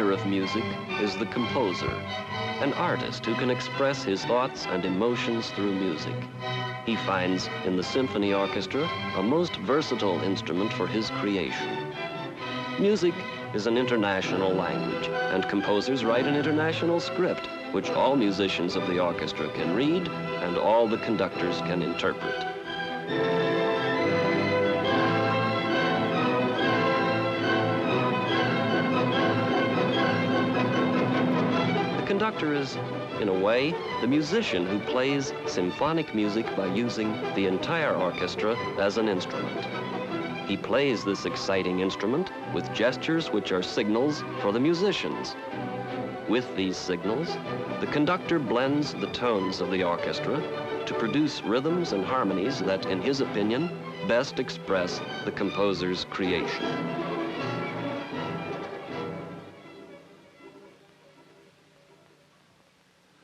center of music is the composer, an artist who can express his thoughts and emotions through music. He finds in the symphony orchestra a most versatile instrument for his creation. Music is an international language, and composers write an international script which all musicians of the orchestra can read and all the conductors can interpret. The conductor is, in a way, the musician who plays symphonic music by using the entire orchestra as an instrument. He plays this exciting instrument with gestures which are signals for the musicians. With these signals, the conductor blends the tones of the orchestra to produce rhythms and harmonies that, in his opinion, best express the composer's creation.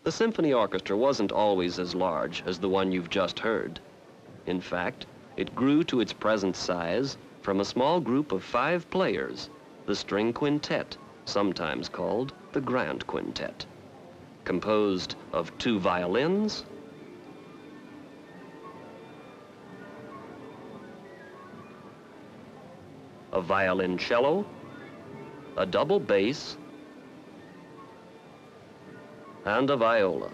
The symphony orchestra wasn't always as large as the one you've just heard. In fact, it grew to its present size from a small group of 5 players, the string quintet, sometimes called the Grand Quintet, composed of 2 violins, a violoncello, a double bass, and a viola.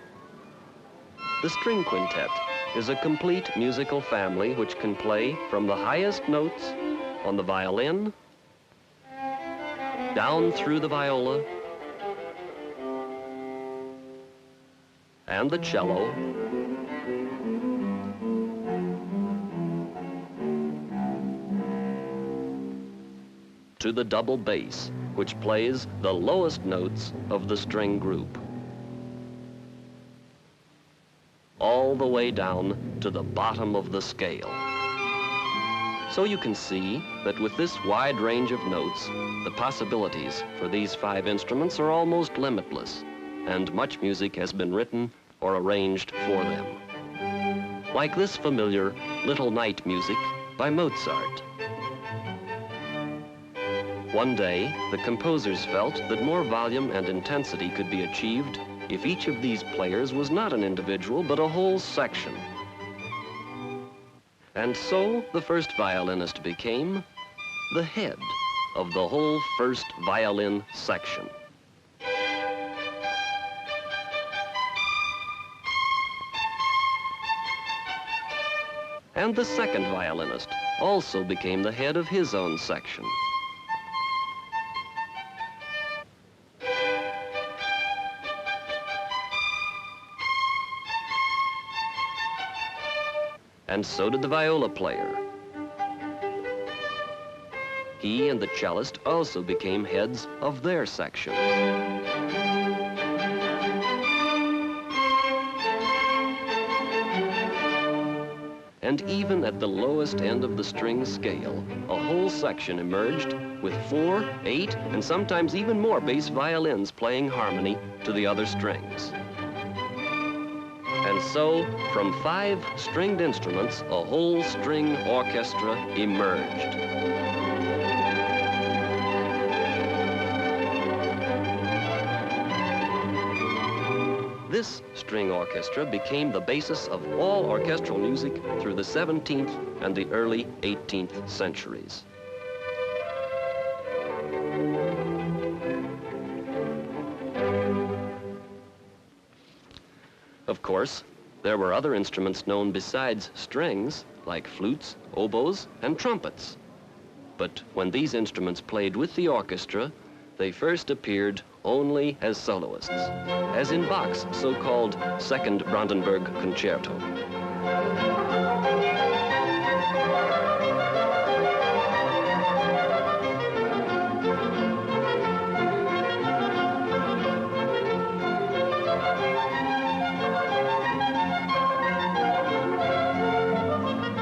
The string quintet is a complete musical family which can play from the highest notes on the violin, down through the viola, and the cello, to the double bass, which plays the lowest notes of the string group, all the way down to the bottom of the scale. So you can see that with this wide range of notes, the possibilities for these 5 instruments are almost limitless, and much music has been written or arranged for them. Like this familiar Little Night Music by Mozart. One day, the composers felt that more volume and intensity could be achieved if each of these players was not an individual, but a whole section. And so the first violinist became the head of the whole first violin section. And the second violinist also became the head of his own section. And so did the viola player. He and the cellist also became heads of their sections. And even at the lowest end of the string scale, a whole section emerged with 4, 8, and sometimes even more bass violins playing harmony to the other strings. And so, from 5 stringed instruments, a whole string orchestra emerged. This string orchestra became the basis of all orchestral music through the 17th and the early 18th centuries. Of course, there were other instruments known besides strings, like flutes, oboes, and trumpets. But when these instruments played with the orchestra, they first appeared only as soloists, as in Bach's so-called Second Brandenburg Concerto.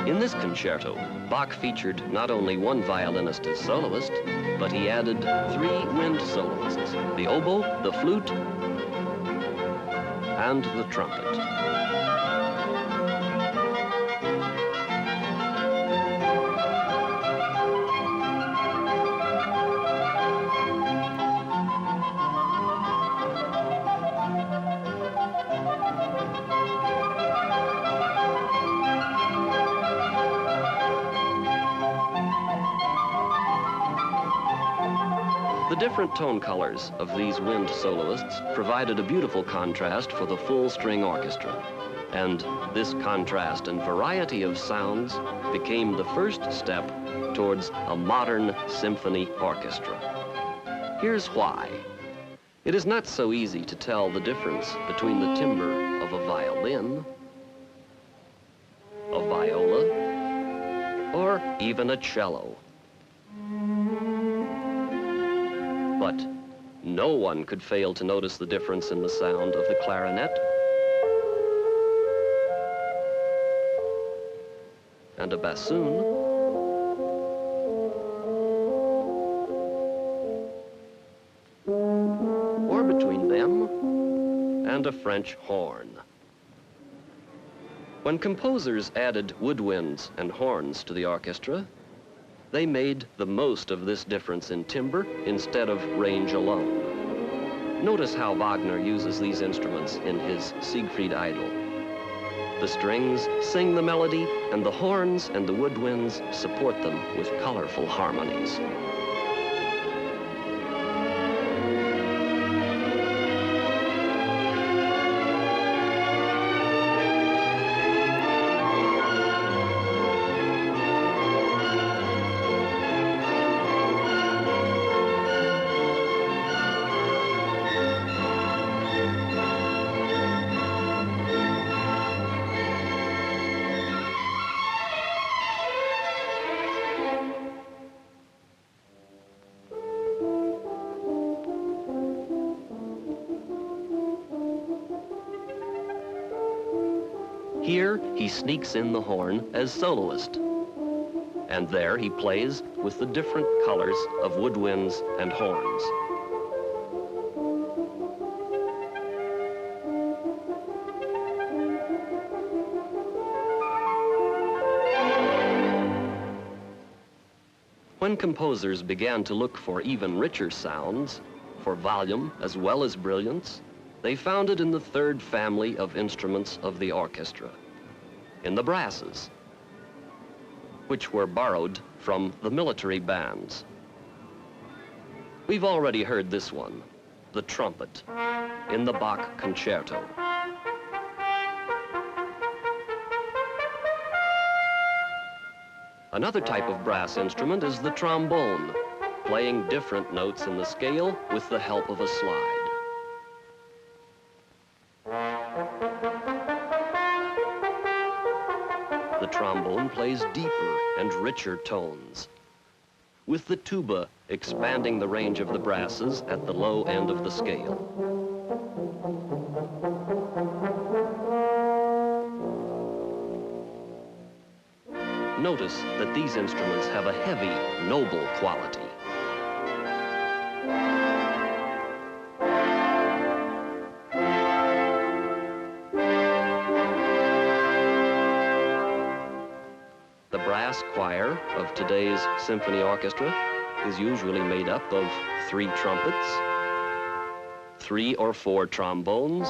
In this concerto, Bach featured not only one violinist as soloist, but he added 3 wind soloists, the oboe, the flute, and the trumpet. The different tone colors of these wind soloists provided a beautiful contrast for the full-string orchestra. And this contrast and variety of sounds became the first step towards a modern symphony orchestra. Here's why. It is not so easy to tell the difference between the timbre of a violin, a viola, or even a cello. But no one could fail to notice the difference in the sound of the clarinet and a bassoon, or between them and a French horn. When composers added woodwinds and horns to the orchestra, they made the most of this difference in timbre instead of range alone. Notice how Wagner uses these instruments in his Siegfried Idyll. The strings sing the melody, and the horns and the woodwinds support them with colorful harmonies. Here, he sneaks in the horn as soloist. And there he plays with the different colors of woodwinds and horns. When composers began to look for even richer sounds, for volume as well as brilliance, they found it in the third family of instruments of the orchestra, in the brasses, which were borrowed from the military bands. We've already heard this one, the trumpet, in the Bach concerto. Another type of brass instrument is the trombone, playing different notes in the scale with the help of a slide. The trombone plays deeper and richer tones, with the tuba expanding the range of the brasses at the low end of the scale. Notice that these instruments have a heavy, noble quality. The brass choir of today's symphony orchestra is usually made up of 3 trumpets, 3 or 4 trombones,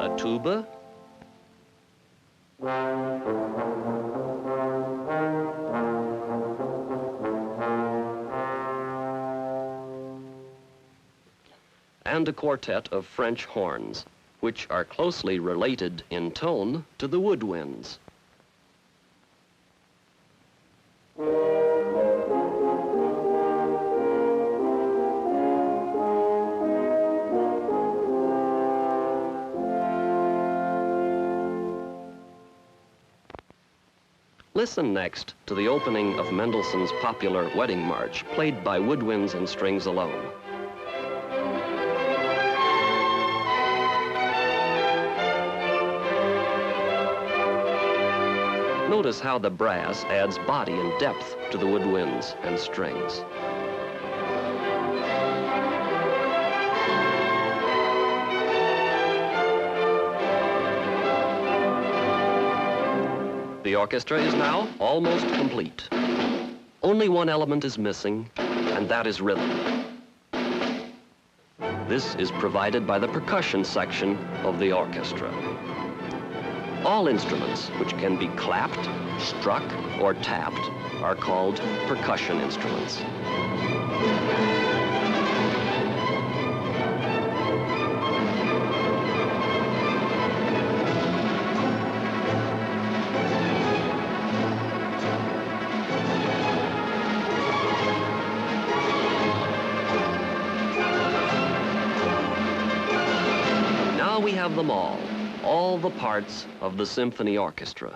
a tuba, and a quartet of French horns, which are closely related in tone to the woodwinds. Listen next to the opening of Mendelssohn's popular Wedding March, played by woodwinds and strings alone. Notice how the brass adds body and depth to the woodwinds and strings. The orchestra is now almost complete. Only one element is missing, and that is rhythm. This is provided by the percussion section of the orchestra. All instruments which can be clapped, struck, or tapped are called percussion instruments. Now we have them all the parts of the symphony orchestra.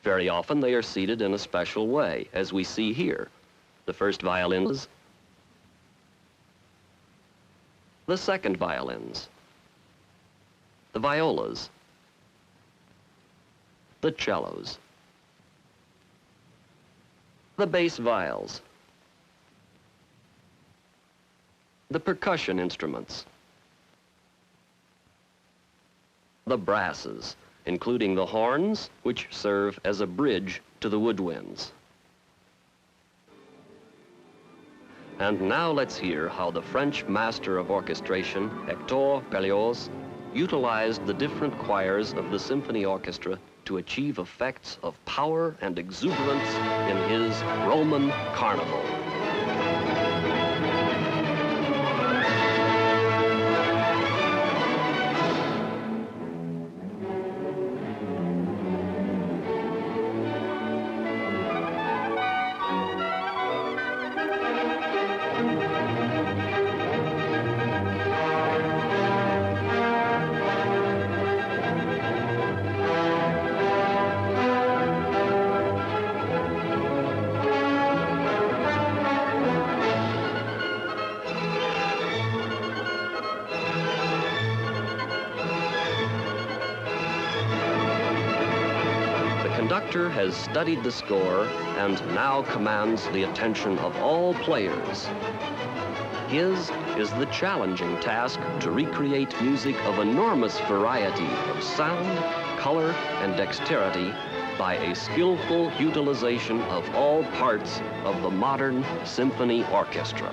Very often they are seated in a special way, as we see here. The first violins, the second violins, the violas, the cellos, the bass viols, the percussion instruments, the brasses, including the horns, which serve as a bridge to the woodwinds. And now let's hear how the French master of orchestration, Hector Berlioz, utilized the different choirs of the symphony orchestra to achieve effects of power and exuberance in his Roman Carnival. The conductor has studied the score and now commands the attention of all players. His is the challenging task to recreate music of enormous variety of sound, color, and dexterity by a skillful utilization of all parts of the modern symphony orchestra.